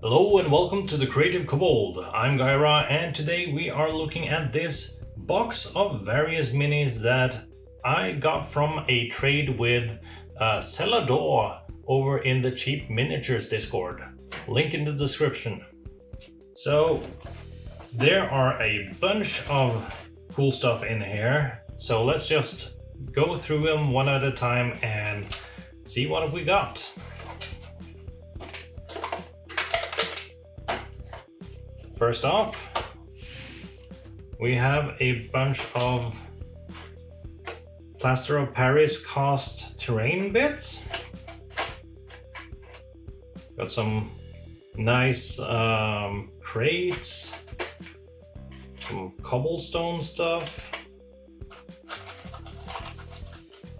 Hello and welcome to the Creative Kobold. I'm Gaira and today we are looking at this box of various minis that I got from a trade with Celador over in the Cheap Miniatures Discord. Link in the description. So there are a bunch of cool stuff in here. So let's just go through them one at a time and see what we got. First off, we have a bunch of Plaster of Paris cast terrain bits. Got some nice crates, some cobblestone stuff.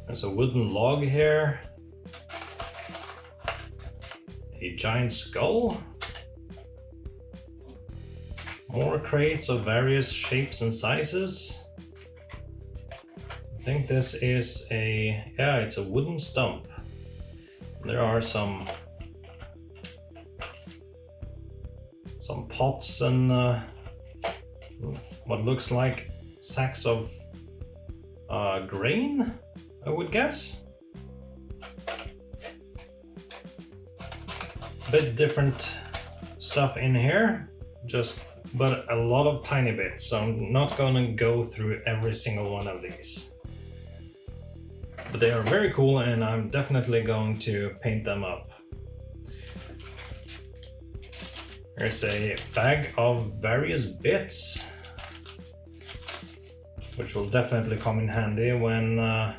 There's a wooden log here, a giant skull. More crates of various shapes and sizes. I think this is it's a wooden stump. There are some pots and what looks like sacks of grain, I would guess. Bit different stuff in here, but a lot of tiny bits, so I'm not gonna go through every single one of these. But they are very cool and I'm definitely going to paint them up. There's a bag of various bits, which will definitely come in handy when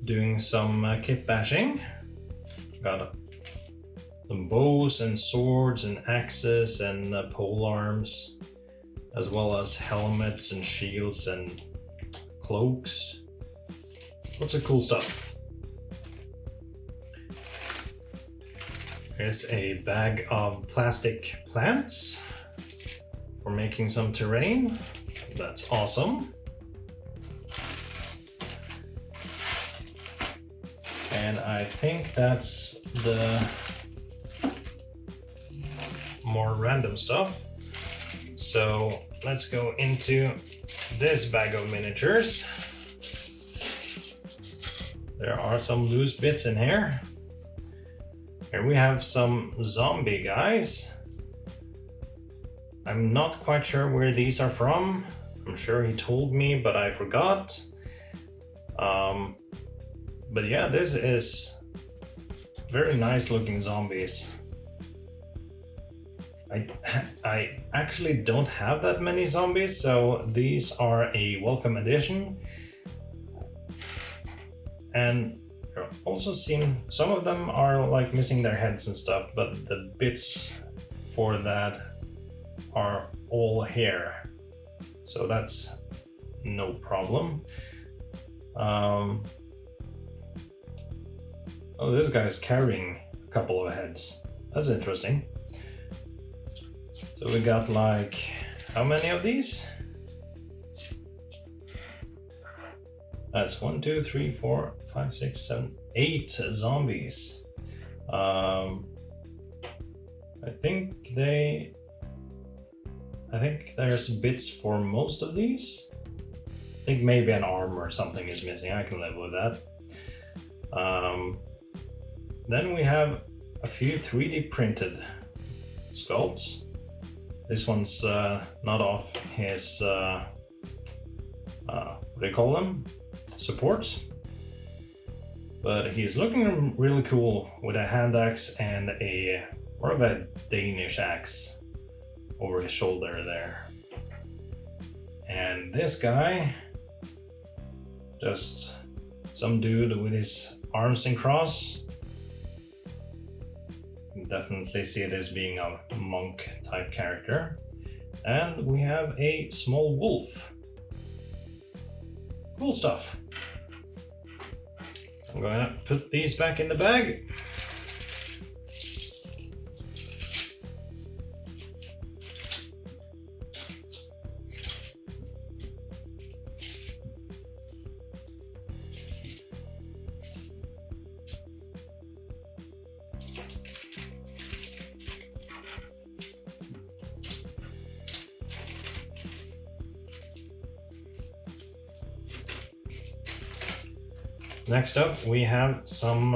doing some kit bashing. Got some bows and swords and axes and pole arms, as well as helmets and shields and cloaks. Lots of cool stuff. Here's a bag of plastic plants for making some terrain. That's awesome. And I think that's the more random stuff. So let's go into this bag of miniatures. There are some loose bits in here. Here we have some zombie guys. I'm not quite sure where these are from. I'm sure he told me, but I forgot. But yeah, this is very nice looking zombies. I actually don't have that many zombies, so these are a welcome addition. And also seem some of them are like missing their heads and stuff, but the bits for that are all here, so that's no problem. Oh, this guy's carrying a couple of heads. That's interesting. So we got like, how many of these? That's 1, 2, 3, 4, 5, 6, 7, 8 zombies. I think there's bits for most of these. I think maybe an arm or something is missing. I can live with that. Then we have a few 3D printed sculpts. This one's not off his, what do you call them? Supports. But he's looking really cool with a hand axe and more of a Danish axe over his shoulder there. And this guy, just some dude with his arms in cross. You can definitely see this being a monk type character. And we have a small wolf. Cool stuff. I'm gonna put these back in the bag. Next up, we have some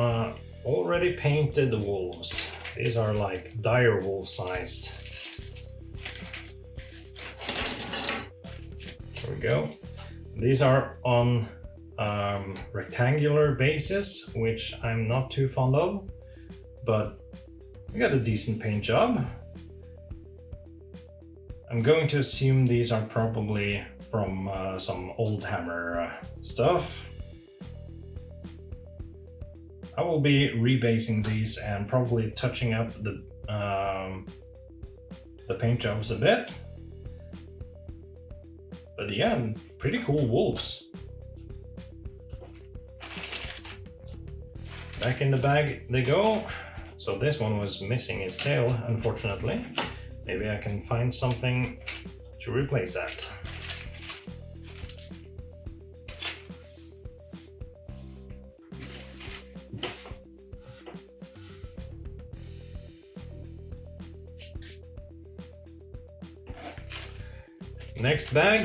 already painted wolves. These are like dire wolf sized. There we go. These are on rectangular basis, which I'm not too fond of, but we got a decent paint job. I'm going to assume these are probably from some old hammer stuff. I will be rebasing these and probably touching up the paint jobs a bit. But yeah, pretty cool wolves. Back in the bag they go. So this one was missing its tail, unfortunately. Maybe I can find something to replace that. Next bag.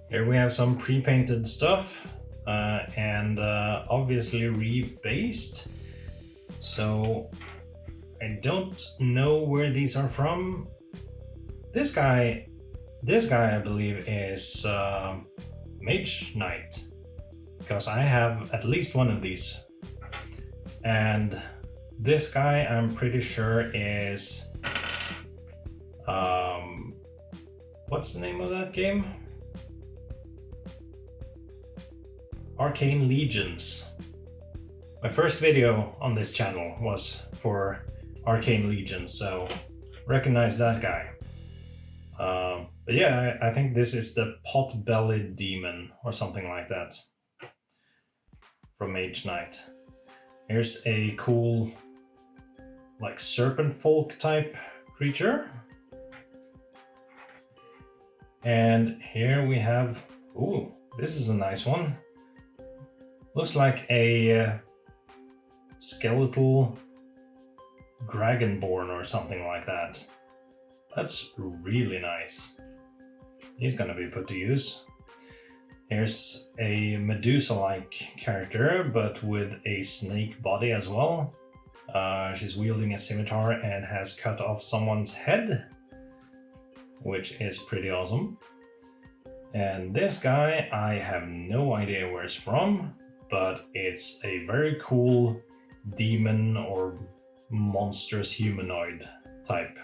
Here we have some pre-painted stuff and obviously rebased. So I don't know where these are from. This guy I believe is Mage Knight, because I have at least one of these. And this guy I'm pretty sure is what's the name of that game? Arcane Legions. My first video on this channel was for Arcane Legions, so recognize that guy. But yeah, I think this is the pot-bellied demon or something like that from Mage Knight. Here's a cool like serpent folk type creature. And here we have, ooh, this is a nice one. Looks like a skeletal dragonborn or something like that. That's really nice. He's gonna be put to use. Here's a Medusa-like character, but with a snake body as well. She's wielding a scimitar and has cut off someone's head, which is pretty awesome. And this guy, I have no idea where it's from, but it's a very cool demon or monstrous humanoid type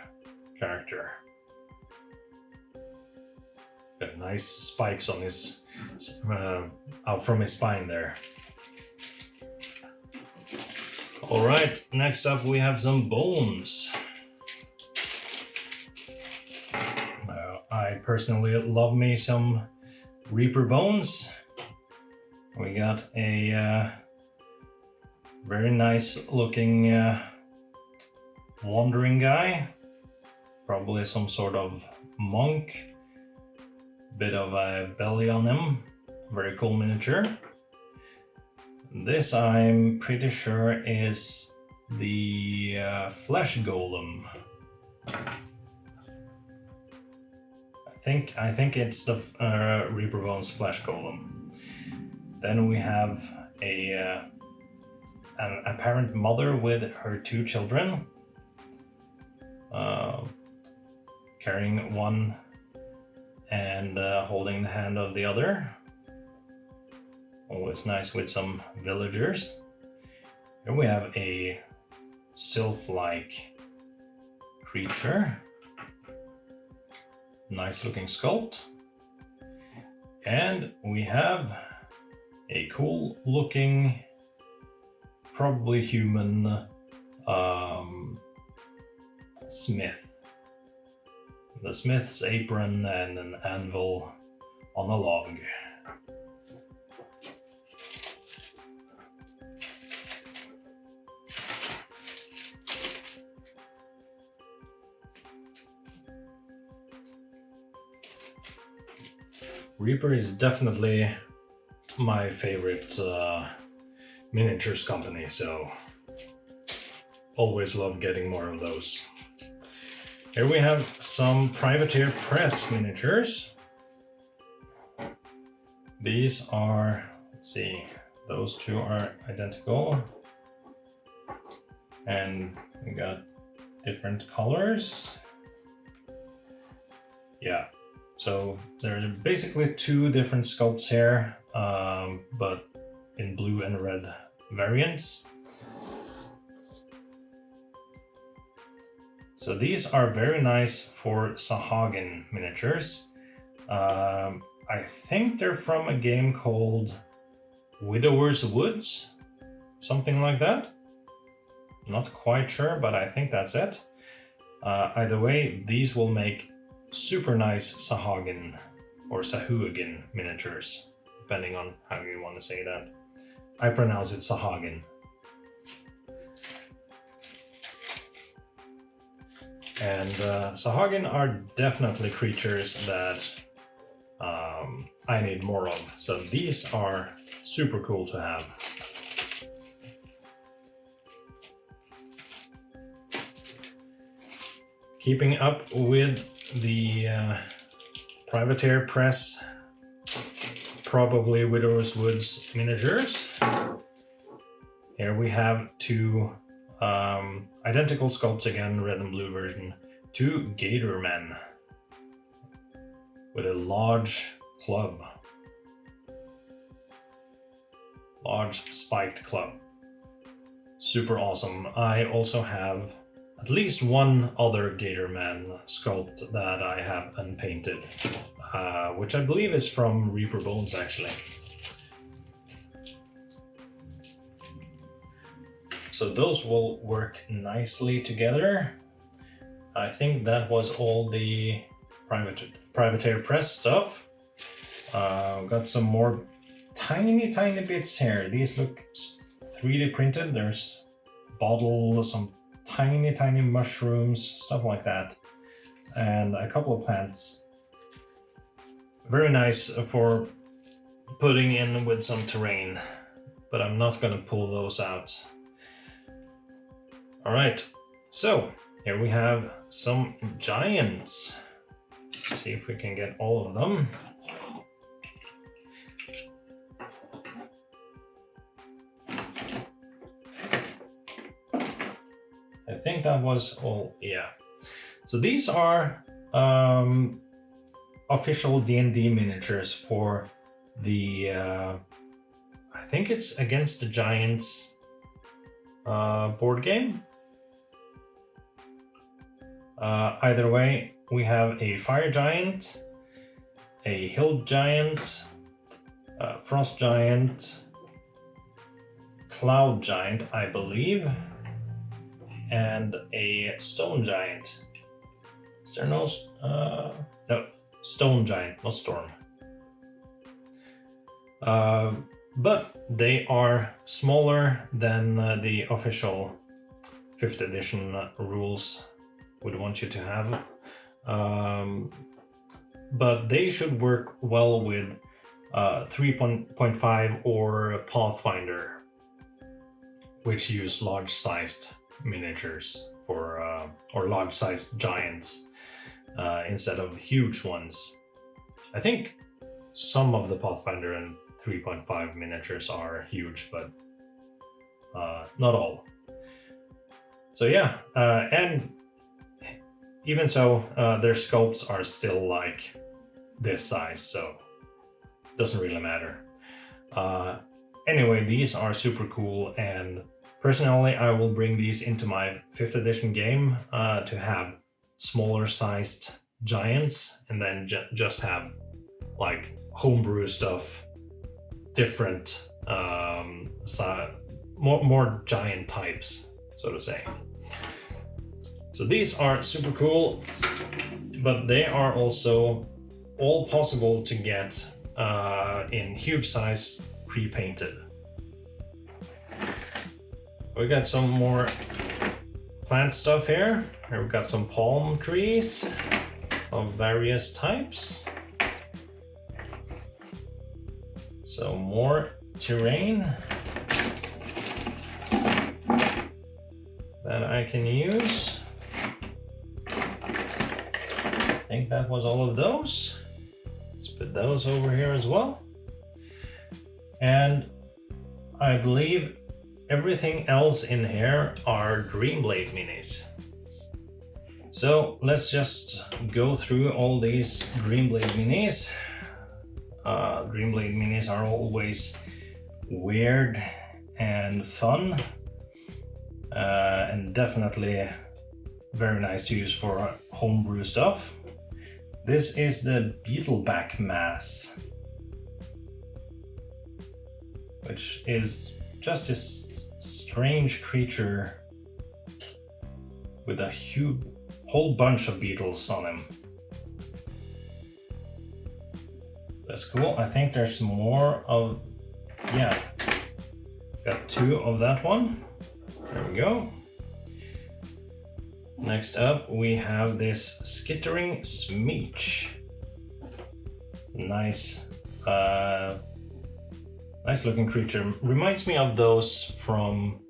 character. Got nice spikes on his out from his spine there. All right, next up we have some bones. I personally love me some Reaper bones. We got a very nice looking wandering guy, probably some sort of monk, bit of a belly on him, very cool miniature. This I'm pretty sure is the flesh golem. I think it's the Reaper Bones flesh golem. Then we have an apparent mother with her two children, carrying one and holding the hand of the other. Always nice with some villagers. Here we have a sylph-like creature. Nice looking sculpt. And we have a cool looking, probably human smith. The smith's apron and an anvil on a log. Reaper is definitely my favorite miniatures company, so always love getting more of those. Here we have some Privateer Press miniatures. These are, let's see, those two are identical. And we got different colors. Yeah, so there's basically two different sculpts here, but in blue and red variants. So these are very nice for Sahagin miniatures. I think they're from a game called Widower's Woods, something like that. Not quite sure, but I think that's it. Either way, these will make super nice Sahagin or Sahuagin miniatures, depending on how you want to say that. I pronounce it Sahagin. And Sahagin are definitely creatures that I need more of. So these are super cool to have. Keeping up with the Privateer Press, probably Widower's Woods miniatures. Here we have two identical sculpts again, red and blue version. Two Gator Men with a large club. Large spiked club. Super awesome. I also have at least one other Gator Man sculpt that I have unpainted, which I believe is from Reaper Bones actually. So those will work nicely together. I think that was all the Privateer Press stuff. Got some more tiny bits here. These look 3D printed. There's bottles, some tiny mushrooms, stuff like that, and a couple of plants. Very nice for putting in with some terrain, but I'm not gonna pull those out. All right, so here we have some giants. Let's see if we can get all of them. I think that was all, yeah. So these are official D&D miniatures for the, I think it's Against the Giants board game. Either way, we have a fire giant, a hill giant, frost giant, cloud giant, I believe, and a stone giant. Is there no, no, stone giant, not storm. But they are smaller than the official 5th edition rules would want you to have. But they should work well with 3.5 or Pathfinder, which use large-sized miniatures for or large-sized giants instead of huge ones. I think some of the Pathfinder and 3.5 miniatures are huge, but not all. So yeah, and even so, their sculpts are still like this size, so it doesn't really matter. Anyway, these are super cool, and personally, I will bring these into my 5th edition game to have smaller sized giants, and then just have like homebrew stuff, different more giant types, so to say. So these are super cool, but they are also all possible to get in huge size pre-painted. We got some more plant stuff here. Here we got some palm trees of various types. So more terrain that I can use. I think that was all of those. Let's put those over here as well. And I believe everything else in here are Dreamblade minis. So let's just go through all these Dreamblade minis. Dreamblade minis are always weird and fun, and definitely very nice to use for homebrew stuff. This is the Beetleback mass, which is just this strange creature with a whole bunch of beetles on him. That's cool. I think there's more of, yeah, got 2 of that one. There we go. Next up, we have this Skittering Smeech. Nice, nice looking creature. Reminds me of those from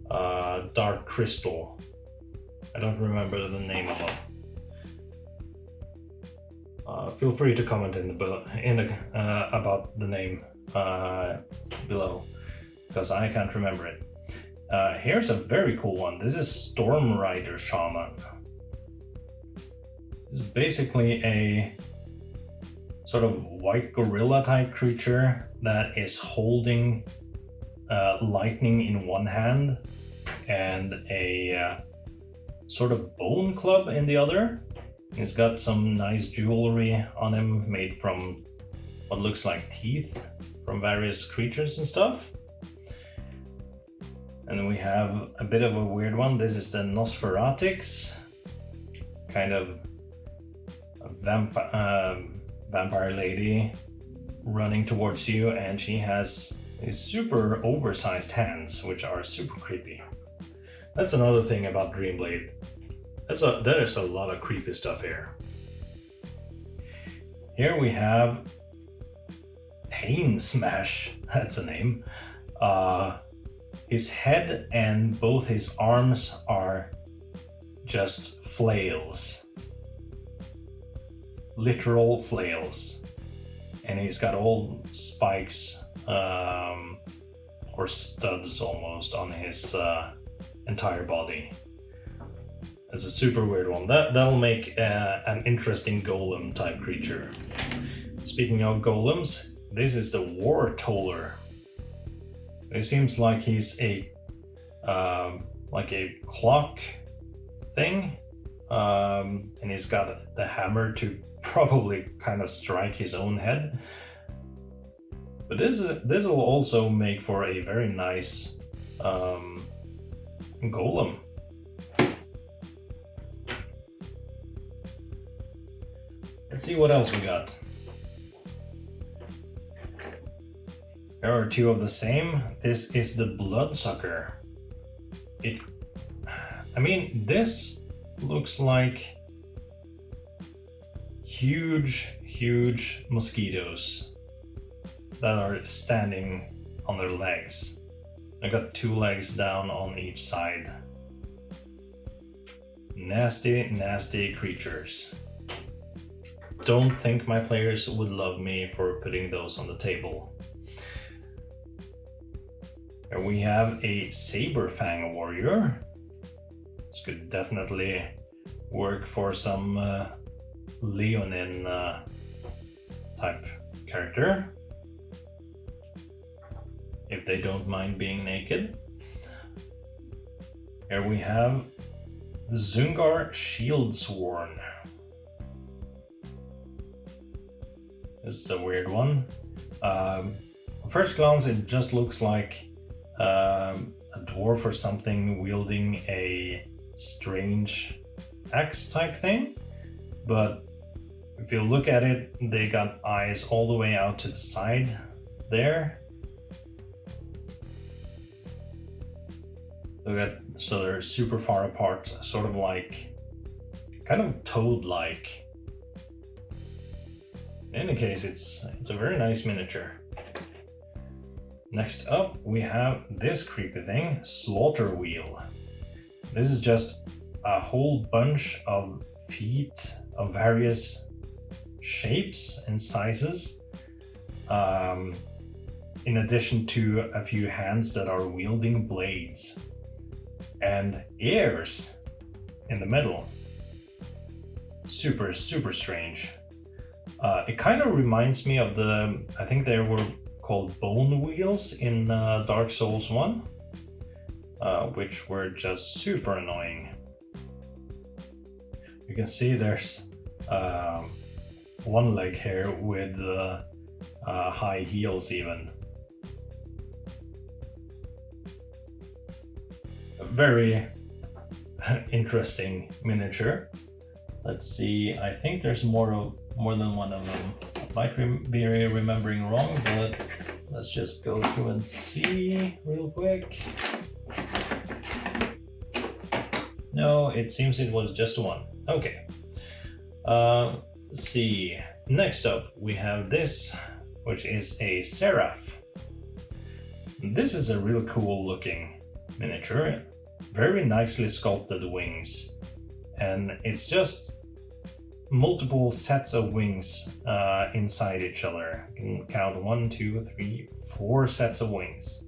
Dark Crystal. I don't remember the name of them. Feel free to comment about the name below, because I can't remember it. Here's a very cool one. This is Storm Rider Shaman. This is basically a sort of white gorilla type creature that is holding lightning in one hand and a sort of bone club in the other. He's got some nice jewelry on him made from what looks like teeth from various creatures and stuff. And then we have a bit of a weird one. This is the Nosferatix, kind of a vampire lady running towards you, and she has these super oversized hands, which are super creepy. That's another thing about Dreamblade. There's a lot of creepy stuff here. Here we have Pain Smash, that's a name. His head and both his arms are just flails. Literal flails. And he's got all spikes, or studs almost, on his entire body. It's a super weird one. That'll make an interesting golem type creature. Speaking of golems, this is the War Toller. It seems like he's a clock thing, and he's got the hammer to probably kind of strike his own head. But this will also make for a very nice golem. Let's see what else we got. There are 2 of the same. This is the Bloodsucker. This looks like huge mosquitoes that are standing on their legs. I got 2 legs down on each side. Nasty creatures. Don't think my players would love me for putting those on the table. Here we have a Saberfang Warrior. This could definitely work for some Leonin type character, if they don't mind being naked. Here we have Zungar Shieldsworn. This is a weird one. First glance, it just looks like a dwarf or something wielding a strange axe type thing, but if you look at it, they got eyes all the way out to the side there. So they're super far apart, sort of like, kind of toad-like. In any case, it's a very nice miniature. Next up, we have this creepy thing, Slaughter Wheel. This is just a whole bunch of feet of various shapes and sizes. in addition to a few hands that are wielding blades and ears in the middle. Super strange. It kind of reminds me of the, I think they were called bone wheels in Dark Souls 1, which were just super annoying. You can see there's one leg here with high heels even. A very interesting miniature. Let's see, I think there's more than one of them. Might be remembering wrong, but let's just go through and see real quick. No, it seems it was just one. Okay. Let's see. Next up, we have this, which is a Seraph. This is a real cool looking miniature. Very nicely sculpted wings. And it's just multiple sets of wings inside each other. You can count 1, 2, 3, 4 sets of wings.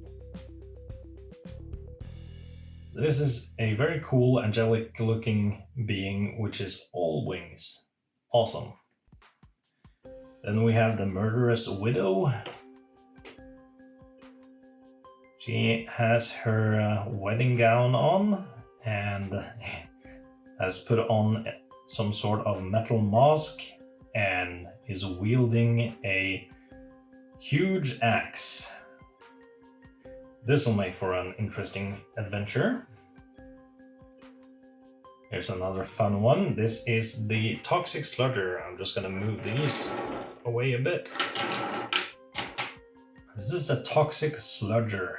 This is a very cool angelic looking being which is all wings. Awesome. Then we have the Murderous Widow. She has her wedding gown on and has put on some sort of metal mask and is wielding a huge axe. This will make for an interesting adventure. Here's another fun one. This is the Toxic Sludger. I'm just gonna move these away a bit. This is the Toxic Sludger.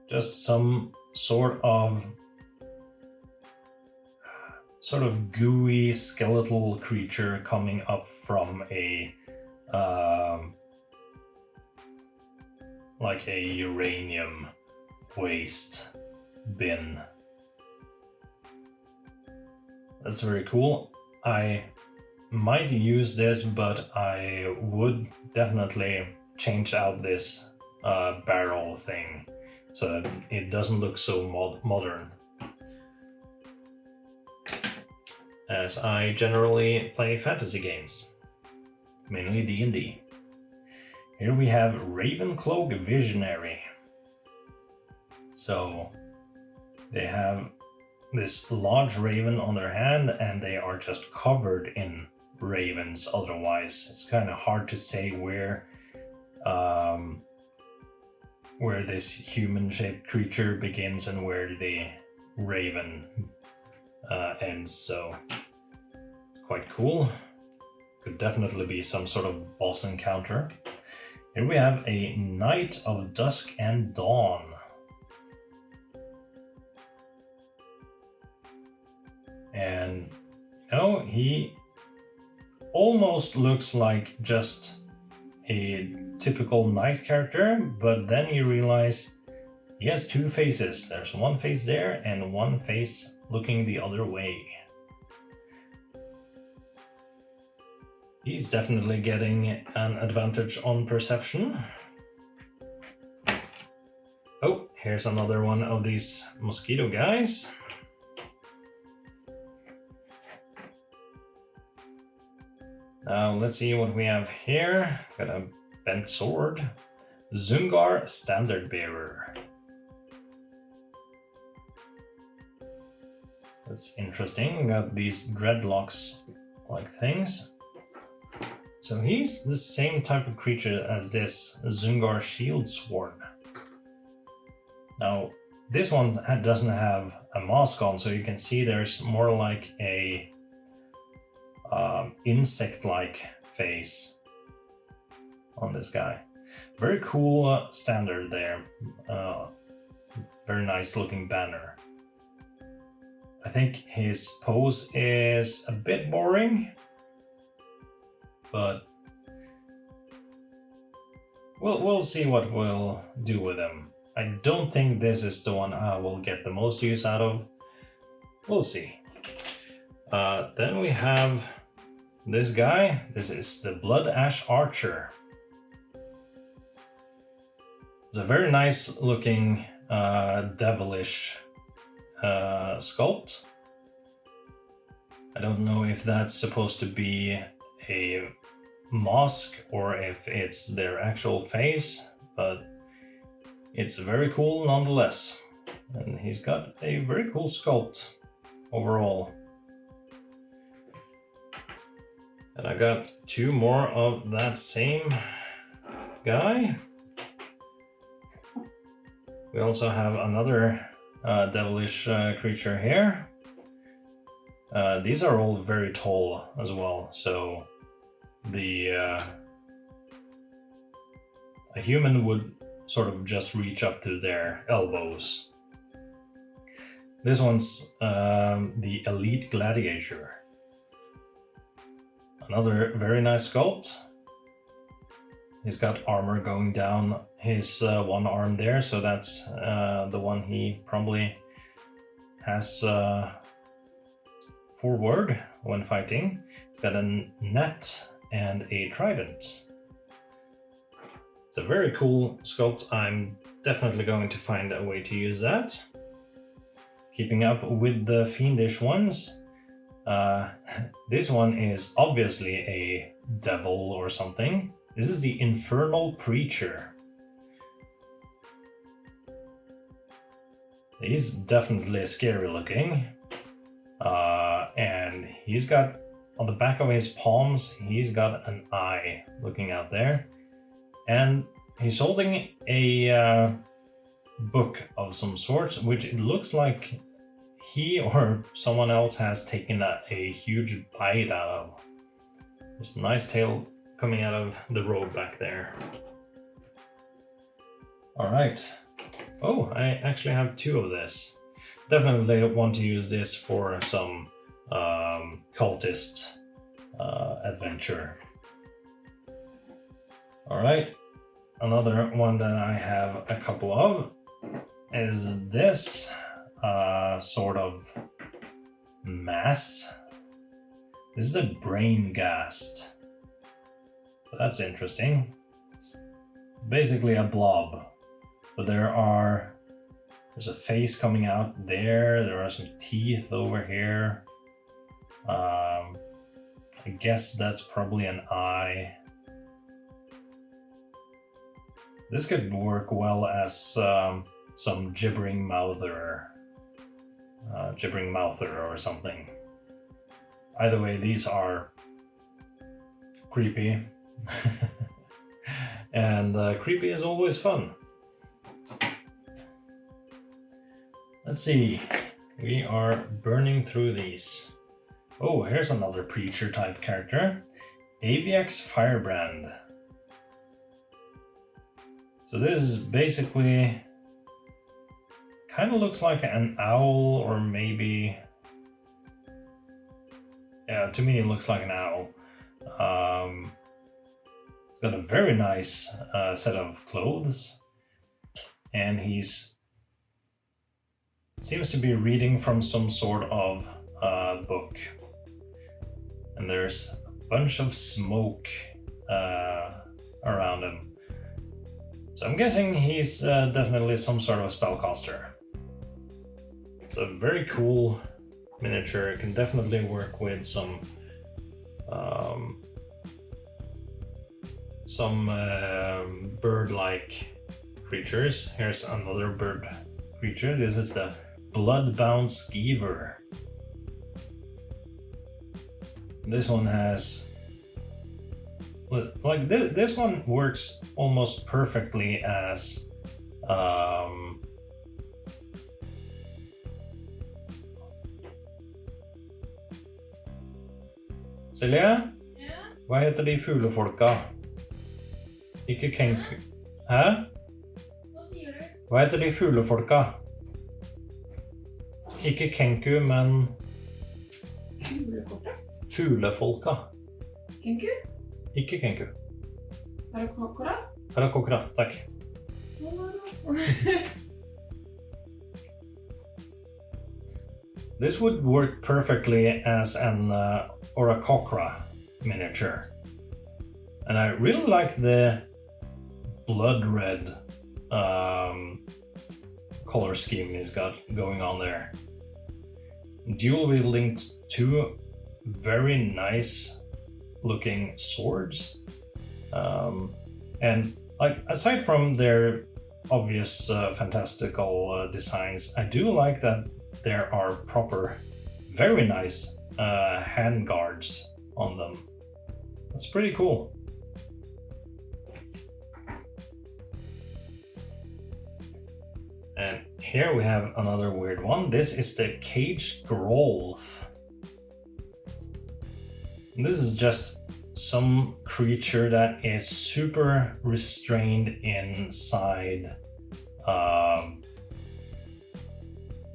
Just some sort of gooey skeletal creature coming up from a like a uranium waste bin. That's very cool. I might use this, but I would definitely change out this barrel thing so that it doesn't look so modern, as I generally play fantasy games, mainly D&D. Here we have Ravencloak Visionary. So they have this large raven on their hand and they are just covered in ravens otherwise. It's kind of hard to say where this human-shaped creature begins and where the raven ends, so quite cool. Could definitely be some sort of boss encounter. Here we have a Knight of Dusk and Dawn. And he almost looks like just a typical knight character, but then you realize he has two faces. There's one face there and one face looking the other way. He's definitely getting an advantage on perception. Oh, here's another one of these mosquito guys. Now let's see what we have here. Got a bent sword. Zungar Standard Bearer. That's interesting. We got these dreadlocks like things. So he's the same type of creature as this Zungar Shield Sworn. Now this one doesn't have a mask on, so you can see there's more like a insect-like face on this guy. Very cool standard there. Very nice looking banner. I think his pose is a bit boring, but we'll see what we'll do with him. I don't think this is the one I will get the most use out of. We'll see. Then we have this guy. This is the Blood Ash Archer. a very nice looking devilish sculpt. I don't know if that's supposed to be a mask or if it's their actual face, but it's very cool nonetheless. And he's got a very cool sculpt overall. And I got two more of that same guy. We also have another devilish creature here. These are all very tall as well, so a human would sort of just reach up to their elbows. This one's the Elite Gladiator. Another very nice sculpt. He's got armor going down his one arm there, so that's the one he probably has forward when fighting. He's got a net and a trident. It's a very cool sculpt. I'm definitely going to find a way to use that. Keeping up with the fiendish ones. This one is obviously a devil or something. This is the Infernal Preacher. He's definitely scary looking. And he's got, on the back of his palms, he's got an eye looking out there. And he's holding a book of some sorts, which it looks like he or someone else has taken a huge bite out of. There's a nice tail coming out of the robe back there. All right. Oh, I actually have two of this. Definitely want to use this for some cultist adventure. All right. Another one that I have a couple of is this sort of mass. This is the Brain Ghast. That's interesting. It's basically a blob, but there's a face coming out there. There are some teeth over here. I guess that's probably an eye. This could work well as some gibbering mouther or something. Either way, these are creepy. And creepy is always fun. Let's see. We are burning through these. Oh, here's another preacher type character. Aviax Firebrand. So this is basically kind of looks like an owl, or maybe, yeah, to me it looks like an owl. He's got a very nice set of clothes, and seems to be reading from some sort of book. And there's a bunch of smoke around him. So I'm guessing he's definitely some sort of a spellcaster. It's a very cool miniature. It can definitely work with some bird-like creatures. Here's another bird creature. This is the Bloodbound Skeever. This one has, like this one works almost perfectly as Silja? Ja? Vad heter de fuglefolka? Ikke kenku... Hæ? Hva sier du? Hva heter de fuglefolka? Ikke kenku, men Fuglekortet? fuglefolka. Kenku? Ikke kenku. Parakokora? Parakokra, takk. This would work perfectly as an Oracocra miniature. And I really like the blood red color scheme he's got going on there. Dual wielding two very nice looking swords, and like aside from their obvious fantastical designs, I do like that there are proper, very nice hand guards on them. That's pretty cool. And here we have another weird one. This is the Cage Growth. This is just some creature that is super restrained inside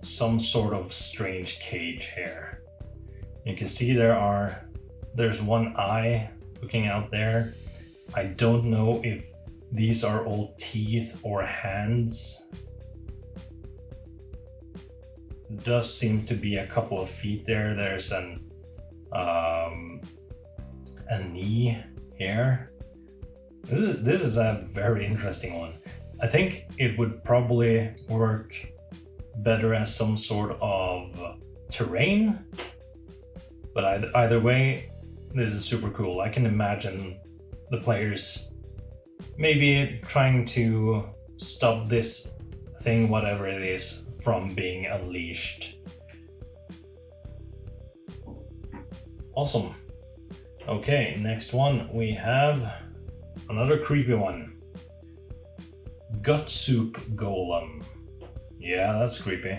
some sort of strange cage here. You can see there's one eye looking out there. I don't know if these are all teeth or hands. Does seem to be a couple of feet there. There's a knee here. This is a very interesting one. I think it would probably work better as some sort of terrain, but either way, this is super cool. I can imagine the players maybe trying to stop this thing, whatever it is, from being unleashed. Awesome. Okay, next one we have another creepy one. Gut Soup Golem. Yeah, that's creepy.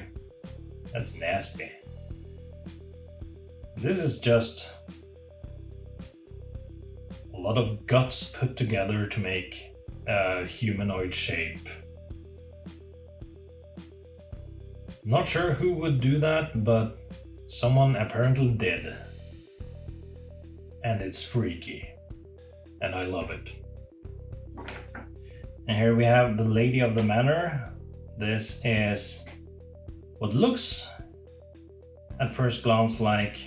That's nasty. This is just a lot of guts put together to make a humanoid shape. Not sure who would do that, but someone apparently did. And it's freaky. And I love it. And here we have the Lady of the Manor. This is what looks at first glance like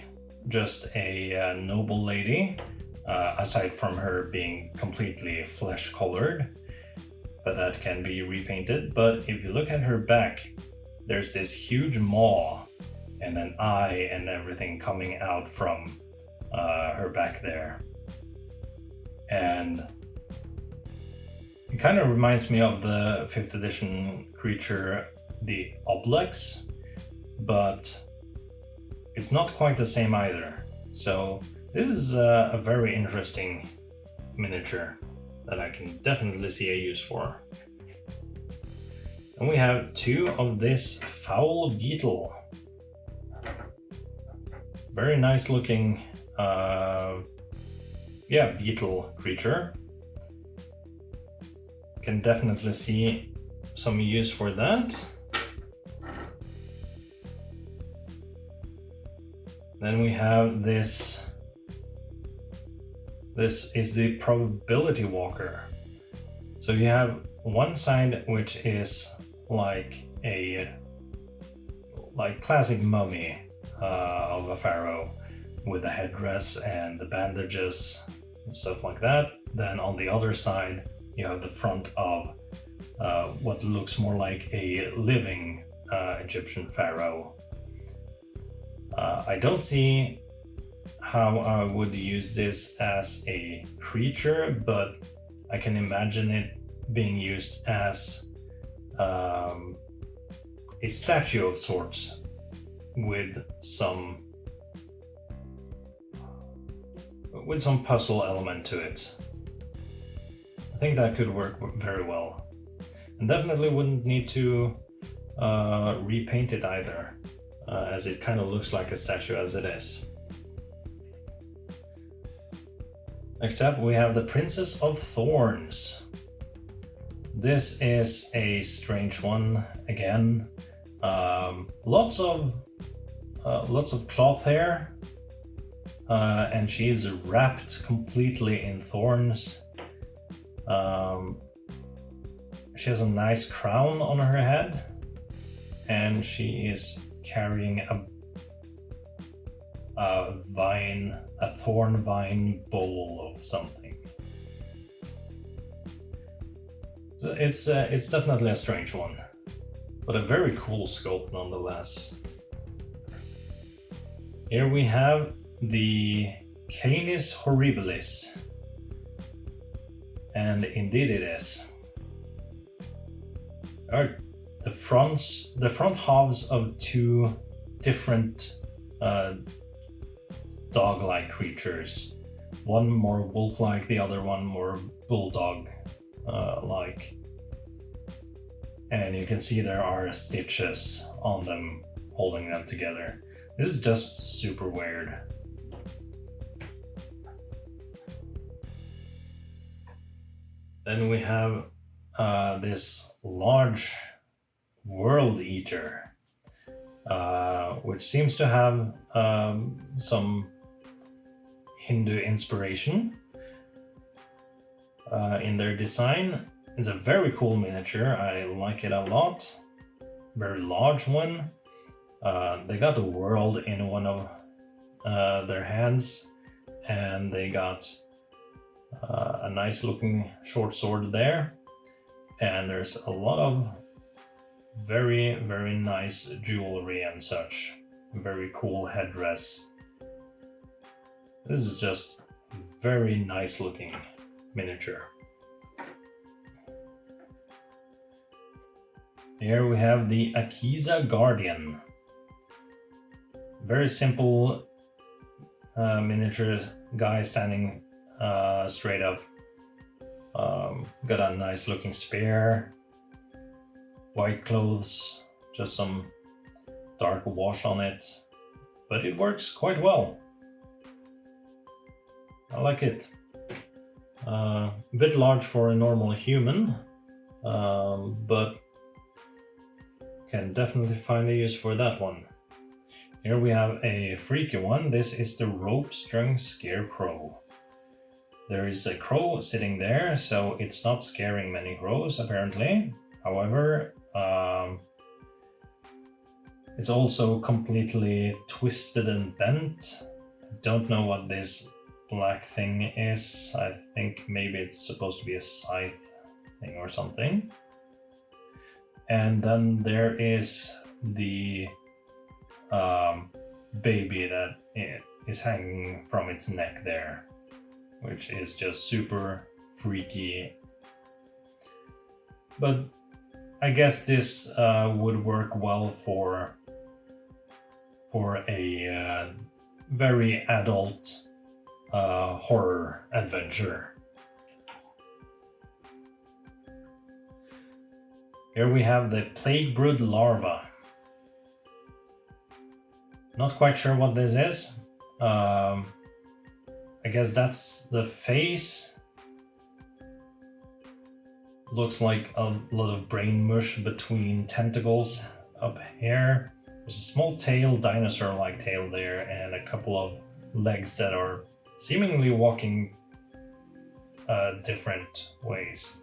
just a noble lady, aside from her being completely flesh colored, but that can be repainted. But if you look at her back, there's this huge maw and an eye and everything coming out from her back there. And it kind of reminds me of the 5th edition creature, the Oblex, but it's not quite the same either. So this is a very interesting miniature that I can definitely see a use for. And we have two of this Foul Beetle. Very nice looking beetle creature. Can definitely see some use for that. Then we have this. This is the Probability Walker. So you have one side which is like a classic mummy of a pharaoh with the headdress and the bandages and stuff like that. Then on the other side you have the front of what looks more like a living Egyptian pharaoh. I don't see how I would use this as a creature, but I can imagine it being used as a statue of sorts with some puzzle element to it. I think that could work very well, and definitely wouldn't need to repaint it either, as it kind of looks like a statue as it is. Next up we have the Princess of Thorns. This is a strange one again. Lots of cloth hair, and she is wrapped completely in thorns. She has a nice crown on her head, and she is carrying a thorn vine bowl of something. So it's definitely a strange one, but a very cool sculpt nonetheless. Here we have the Canis horribilis, and indeed it is. Are the front halves of two different dog-like creatures. One more wolf-like, the other one more bulldog-like. And you can see there are stitches on them holding them together. This is just super weird. Then we have this large world eater, which seems to have some Hindu inspiration in their design. It's a very cool miniature. I like it a lot. Very large one. They got the world in one of their hands, and they got a nice looking short sword there. And there's a lot of very, very nice jewelry and such. Very cool headdress. This is just very nice looking miniature. Here we have the Akiza Guardian. Very simple miniature guy standing straight up. Got a nice looking spear, white clothes, just some dark wash on it, but it works quite well. I like it. A bit large for a normal human, but can definitely find a use for that one. Here we have a freaky one. This is the rope-strung scarecrow. There is a crow sitting there, so it's not scaring many crows apparently. However, it's also completely twisted and bent. Don't know what this black thing is. I think maybe it's supposed to be a scythe thing or something. And then there is the baby that is hanging from its neck there, which is just super freaky. But I guess this would work well for a very adult horror adventure. Here we have the plague brood larva. Not quite sure what this is. I guess that's the face. Looks like a lot of brain mush between tentacles up here. There's a small tail, dinosaur-like tail there, and a couple of legs that are seemingly walking different ways.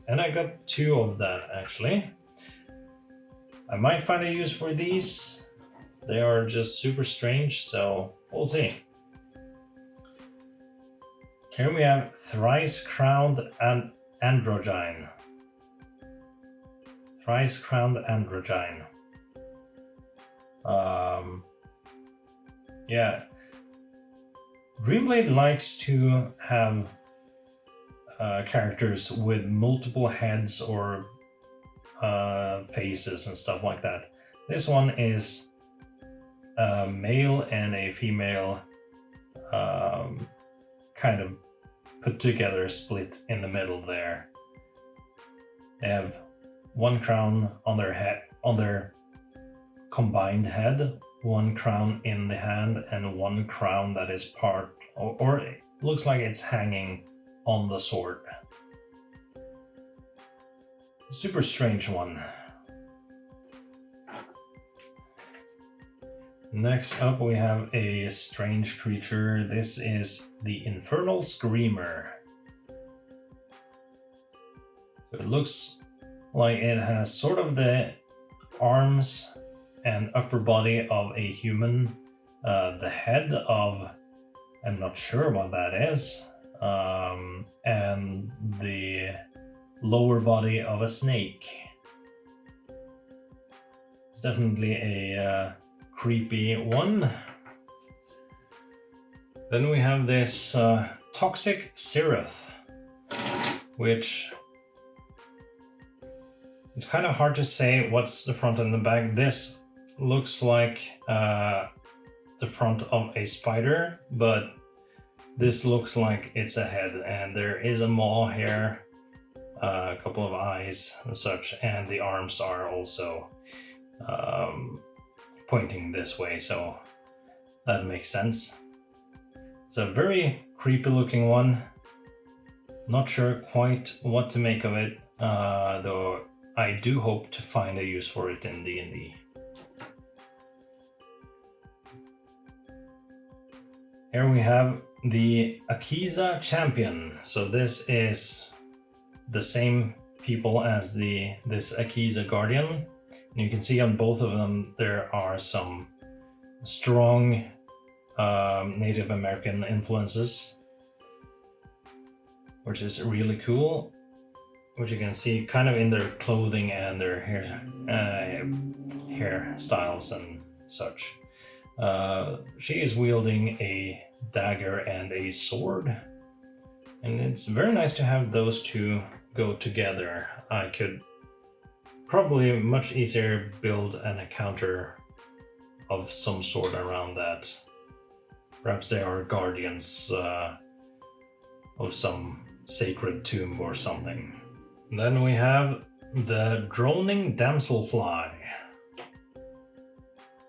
And I got two of that actually. I might find a use for these. They are just super strange, so we'll see. Here we have thrice-crowned androgyne. Thrice-crowned androgyne. Yeah. Dreamblade likes to have characters with multiple heads or faces and stuff like that. This one is a male and a female kind of put together, split in the middle there. They have one crown on their head, on their combined head, one crown in the hand, and one crown that is part, or it looks like it's hanging on the sword. Super strange one. Next up we have a strange creature. This is the Infernal Screamer. So it looks like it has sort of the arms and upper body of a human, the head of, I'm not sure what that is, and the lower body of a snake. It's definitely a creepy one. Then we have this toxic Sirith, which it's kind of hard to say what's the front and the back. This looks like the front of a spider, but this looks like it's a head, and there is a maw here, a couple of eyes and such, and the arms are also pointing this way, so that makes sense. It's a very creepy looking one. Not sure quite what to make of it, though I do hope to find a use for it in D&D. Here we have the Akiza Champion. So this is the same people as this Akiza Guardian. And you can see on both of them there are some strong Native American influences, which is really cool. Which you can see kind of in their clothing and their hairstyles and such. She is wielding a dagger and a sword, and it's very nice to have those two go together. I could probably much easier build an encounter of some sort around that. Perhaps they are guardians of some sacred tomb or something. Then we have the droning damselfly,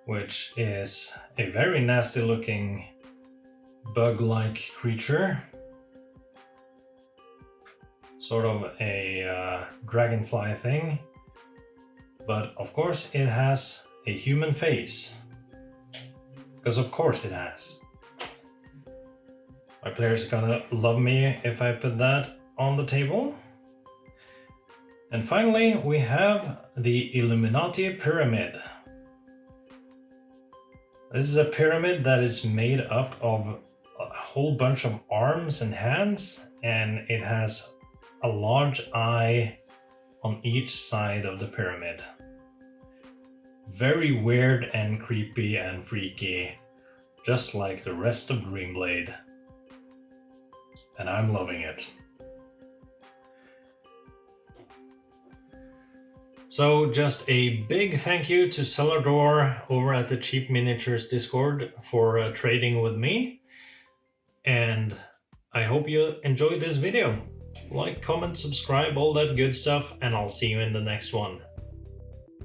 which is a very nasty looking bug-like creature. Sort of a dragonfly thing. But of course it has a human face. Because of course it has. My players are gonna love me if I put that on the table. And finally, we have the Illuminati Pyramid. This is a pyramid that is made up of a whole bunch of arms and hands, and it has a large eye on each side of the pyramid. Very weird and creepy and freaky, just like the rest of Dreamblade. And I'm loving it. So just a big thank you to Celador over at the Cheap Miniatures Discord for trading with me. And I hope you enjoyed this video. Like, comment, subscribe, all that good stuff, and I'll see you in the next one.